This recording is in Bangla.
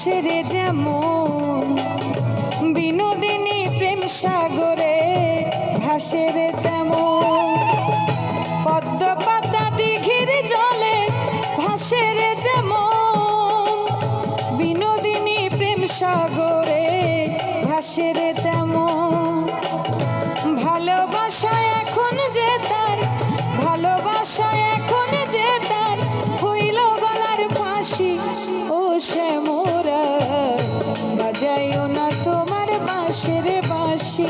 ভাসের যেমন বিনোদিনী প্রেম সাগরে ভাসের তেমন পদ্ম পাতা দিঘির জলে ভাসের যেমন বিনোদিনী প্রেম সাগরে ভাসের তেমন ভালোবাসা এখন যে তার ভালোবাসা এখন যে তার হইল গলার ফাঁসি ও শ্যামরা বাজাইও না তোমার বাঁশের বাঁশি।